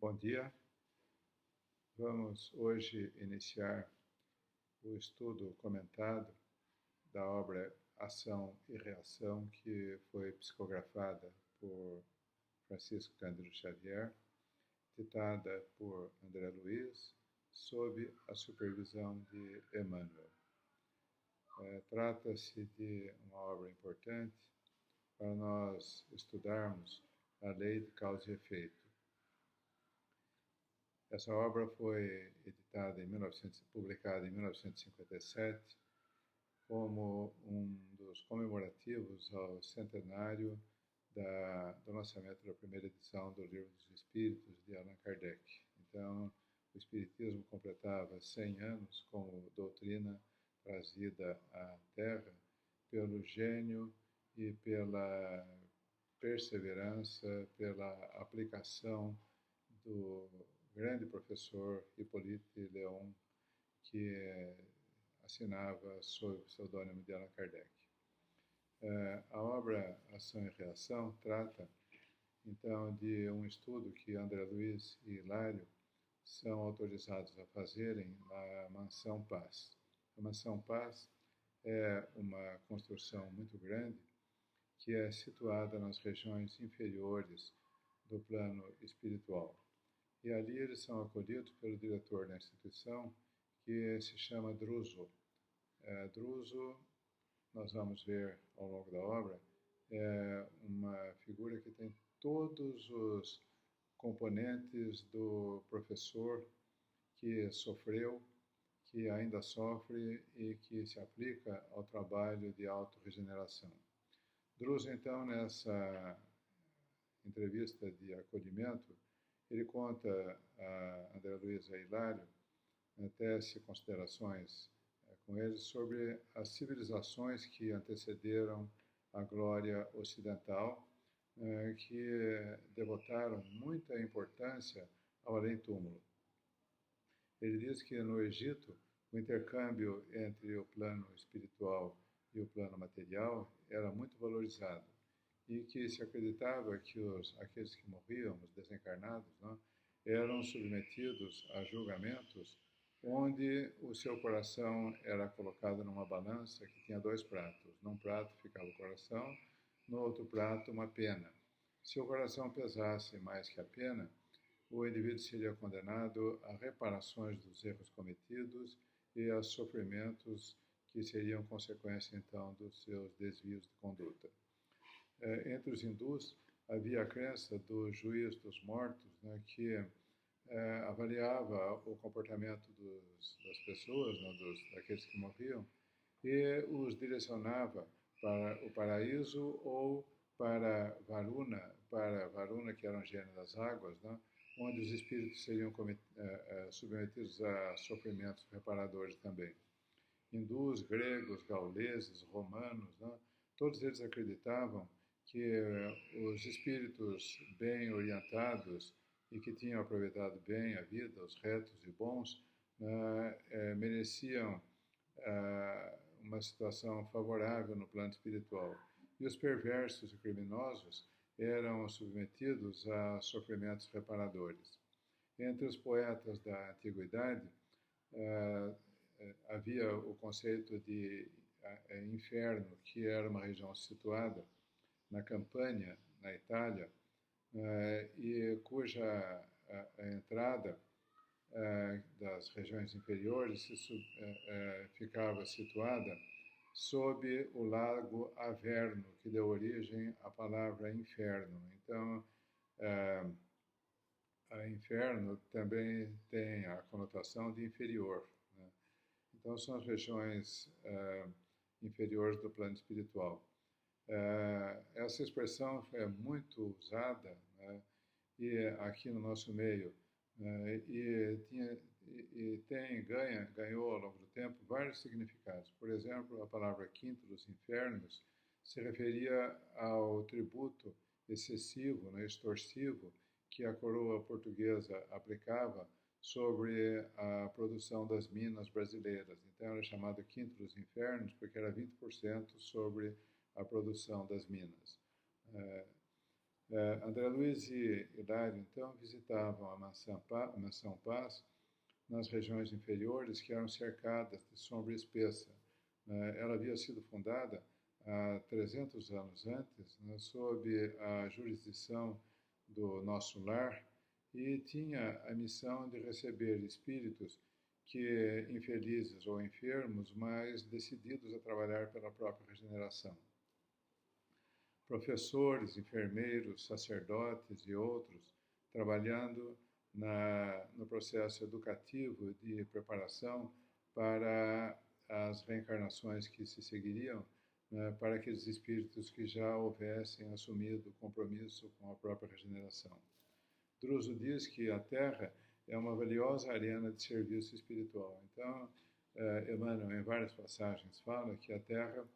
Bom dia. Vamos hoje iniciar o estudo comentado da obra Ação e Reação, que foi psicografada por Francisco Cândido Xavier, ditada por André Luiz, sob a supervisão de Emmanuel. Trata-se de uma obra importante para nós estudarmos a lei de causa e efeito. Essa obra foi publicada em 1957 como um dos comemorativos ao centenário do lançamento da primeira edição do Livro dos Espíritos de Allan Kardec. Então, o Espiritismo completava 100 anos como doutrina trazida à Terra pelo gênio e pela perseverança, pela aplicação do grande professor Hippolyte Léon, que assinava sob o pseudônimo de Allan Kardec. A obra Ação e Reação trata, então, de um estudo que André Luiz e Hilário são autorizados a fazerem na Mansão Paz. A Mansão Paz é uma construção muito grande que é situada nas regiões inferiores do plano espiritual. E ali eles são acolhidos pelo diretor da instituição, que se chama Druso. Druso, nós vamos ver ao longo da obra, é uma figura que tem todos os componentes do professor que sofreu, que ainda sofre e que se aplica ao trabalho de autorregeneração. Druso, então, nessa entrevista de acolhimento, ele conta a André Luiz e a Hilário, tece considerações com eles sobre as civilizações que antecederam a glória ocidental, que devotaram muita importância ao além-túmulo. Ele diz que no Egito o intercâmbio entre o plano espiritual e o plano material era muito valorizado e que se acreditava que aqueles que morriam, os desencarnados, não, eram submetidos a julgamentos onde o seu coração era colocado numa balança que tinha dois pratos. Num prato ficava o coração, no outro prato uma pena. Se o coração pesasse mais que a pena, o indivíduo seria condenado a reparações dos erros cometidos e a sofrimentos que seriam consequência, então, dos seus desvios de conduta. Entre os hindus havia a crença do juiz dos mortos, né, que avaliava o comportamento das pessoas, né, daqueles que morriam, e os direcionava para o paraíso ou para Varuna, que era um gênio das águas, né, onde os espíritos seriam submetidos a sofrimentos reparadores também. Hindus, gregos, gauleses, romanos, né, todos eles acreditavam que os espíritos bem orientados e que tinham aproveitado bem a vida, os retos e bons, mereciam uma situação favorável no plano espiritual. E os perversos e criminosos eram submetidos a sofrimentos reparadores. Entre os poetas da antiguidade, havia o conceito de inferno, que era uma região situada na Campânia, na Itália, e cuja entrada das regiões inferiores ficava situada sob o lago Averno, que deu origem à palavra inferno. Então, inferno também tem a conotação de inferior, né? Então, são as regiões inferiores do plano espiritual. Essa expressão é muito usada, né, e aqui no nosso meio, ganhou ao longo do tempo vários significados. Por exemplo, a palavra quinto dos infernos se referia ao tributo excessivo, né, extorsivo, que a coroa portuguesa aplicava sobre a produção das minas brasileiras. Então era chamado quinto dos infernos porque era 20% sobre a produção das minas. André Luiz e Hilário, então, visitavam a Mansão Paz nas regiões inferiores que eram cercadas de sombra espessa. Ela havia sido fundada há 300 anos antes, sob a jurisdição do Nosso Lar, e tinha a missão de receber espíritos que, infelizes ou enfermos, mas decididos a trabalhar pela própria regeneração. Professores, enfermeiros, sacerdotes e outros trabalhando no processo educativo de preparação para as reencarnações que se seguiriam, né, para aqueles espíritos que já houvessem assumido compromisso com a própria regeneração. Druso diz que a Terra é uma valiosa arena de serviço espiritual. Então, Emmanuel, em várias passagens, fala que a Terra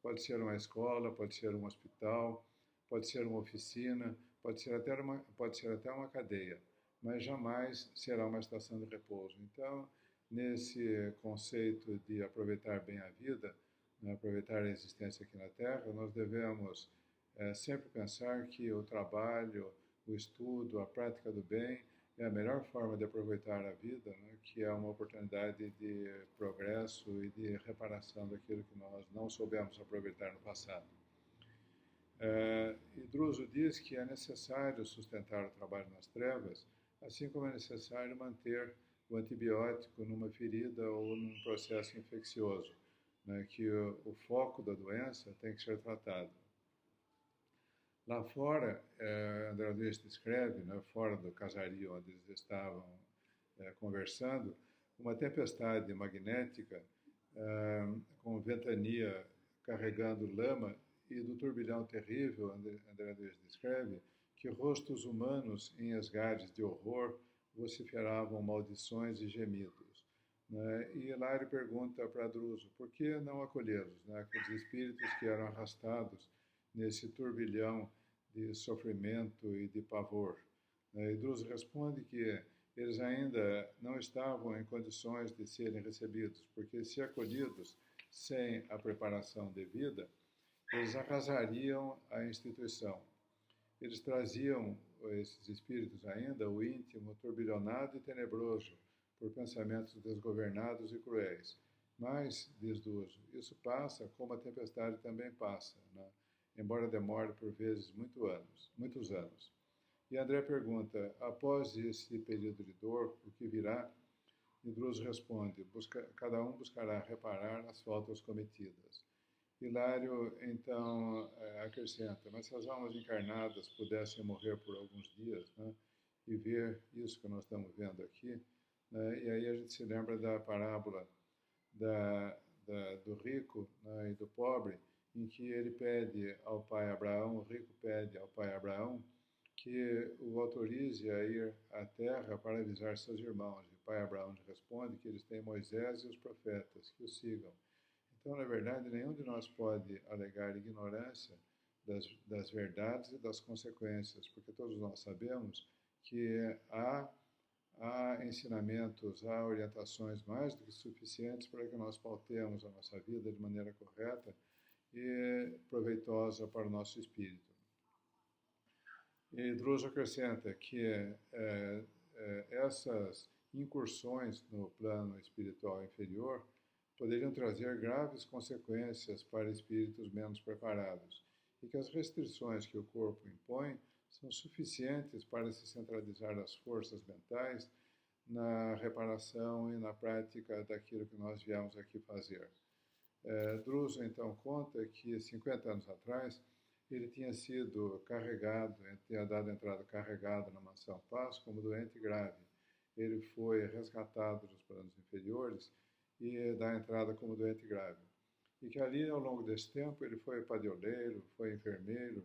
pode ser uma escola, pode ser um hospital, pode ser uma oficina, pode ser até uma cadeia, mas jamais será uma estação de repouso. Então, nesse conceito de aproveitar bem a vida, né, aproveitar a existência aqui na Terra, nós devemos sempre pensar que o trabalho, o estudo, a prática do bem é a melhor forma de aproveitar a vida, né, que é uma oportunidade de progresso e de reparação daquilo que nós não soubemos aproveitar no passado. E Druso diz que é necessário sustentar o trabalho nas trevas, assim como é necessário manter o antibiótico numa ferida ou num processo infeccioso, né, que o foco da doença tem que ser tratado. Lá fora, André Luiz descreve, né, fora do casario onde eles estavam conversando, uma tempestade magnética com ventania carregando lama e do turbilhão terrível, André Luiz descreve, que rostos humanos em esgares de horror vociferavam maldições e gemidos. Né? E Hilário pergunta para Druso, por que não acolhê-los, né? Aqueles espíritos que eram arrastados nesse turbilhão de sofrimento e de pavor. E Druso responde que eles ainda não estavam em condições de serem recebidos, porque se acolhidos sem a preparação devida, eles arrasariam a instituição. Eles traziam, esses espíritos ainda, o íntimo turbilhonado e tenebroso por pensamentos desgovernados e cruéis. Mas, diz Druso, isso passa como a tempestade também passa, né? Embora demore por vezes muitos anos. E André pergunta, após esse período de dor, o que virá? E Druso responde, cada um buscará reparar as faltas cometidas. Hilário, então, acrescenta, mas se as almas encarnadas pudessem morrer por alguns dias, né, e ver isso que nós estamos vendo aqui, né, e aí a gente se lembra da parábola do rico, né, e do pobre, em que ele pede ao pai Abraão, o rico pede ao pai Abraão, que o autorize a ir à terra para avisar seus irmãos. E o pai Abraão responde que eles têm Moisés e os profetas, que os sigam. Então, na verdade, nenhum de nós pode alegar ignorância das verdades e das consequências, porque todos nós sabemos que há ensinamentos, há orientações mais do que suficientes para que nós pautemos a nossa vida de maneira correta e proveitosa para o nosso espírito. E Druso acrescenta que essas incursões no plano espiritual inferior poderiam trazer graves consequências para espíritos menos preparados e que as restrições que o corpo impõe são suficientes para se centralizar as forças mentais na reparação e na prática daquilo que nós viemos aqui fazer. Druso, então, conta que 50 anos atrás ele tinha sido carregado, tinha dado entrada carregado na Mansão Paz como doente grave. Ele foi resgatado dos planos inferiores e dá entrada como doente grave. E que ali, ao longo desse tempo, ele foi padioleiro, foi enfermeiro,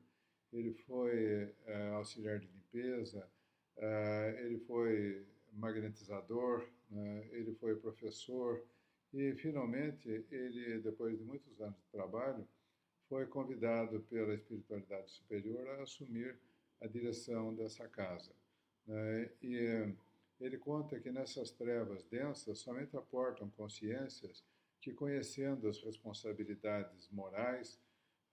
ele foi auxiliar de limpeza, ele foi magnetizador, né, ele foi professor e, finalmente, ele, depois de muitos anos de trabalho, foi convidado pela espiritualidade superior a assumir a direção dessa casa. Né? E ele conta que nessas trevas densas somente aportam consciências que, conhecendo as responsabilidades morais,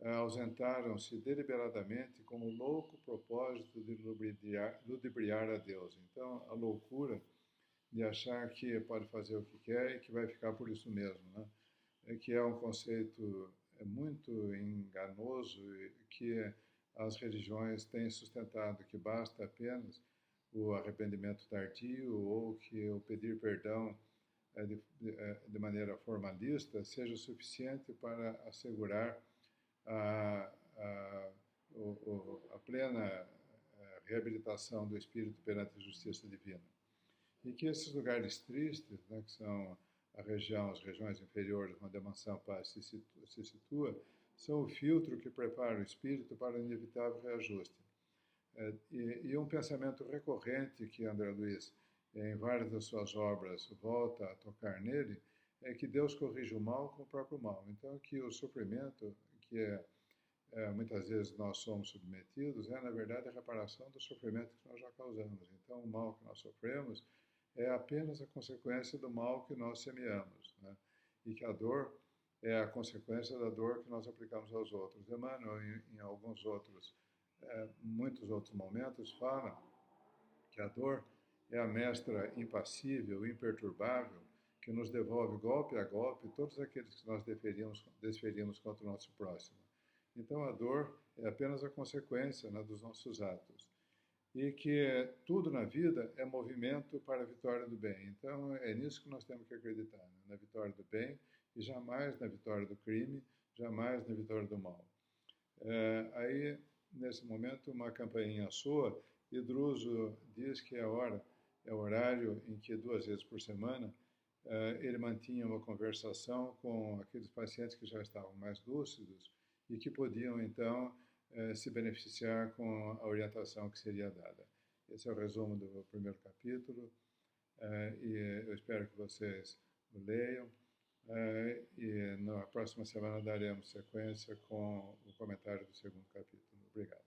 ausentaram-se deliberadamente com o louco propósito de ludibriar a Deus. Então, a loucura de achar que pode fazer o que quer e que vai ficar por isso mesmo, né? Que é um conceito muito enganoso e que as religiões têm sustentado que basta apenas o arrependimento tardio ou que o pedir perdão de maneira formalista seja suficiente para assegurar a, a, a plena reabilitação do espírito perante a justiça divina. E que esses lugares tristes, né, que são as regiões inferiores onde a mansão paz se situa, são o filtro que prepara o espírito para o inevitável reajuste. E um pensamento recorrente que André Luiz, em várias das suas obras, volta a tocar nele, é que Deus corrige o mal com o próprio mal. Então, que o sofrimento que muitas vezes nós somos submetidos é, na verdade, a reparação do sofrimento que nós já causamos. Então, o mal que nós sofremos é apenas a consequência do mal que nós semeamos, né? E que a dor é a consequência da dor que nós aplicamos aos outros. Emmanuel, em alguns outros, muitos outros momentos, fala que a dor é a mestra impassível, imperturbável, que nos devolve golpe a golpe todos aqueles que nós desferimos contra o nosso próximo. Então, a dor é apenas a consequência, né, dos nossos atos. E que tudo na vida é movimento para a vitória do bem. Então, é nisso que nós temos que acreditar, né? Na vitória do bem e jamais na vitória do crime, jamais na vitória do mal. Aí, nesse momento, uma campainha soa e Druso diz que é o horário em que 2 vezes por semana ele mantinha uma conversação com aqueles pacientes que já estavam mais lúcidos e que podiam, então, se beneficiar com a orientação que seria dada. Esse é o resumo do primeiro capítulo e eu espero que vocês o leiam e na próxima semana daremos sequência com o comentário do segundo capítulo. Obrigado.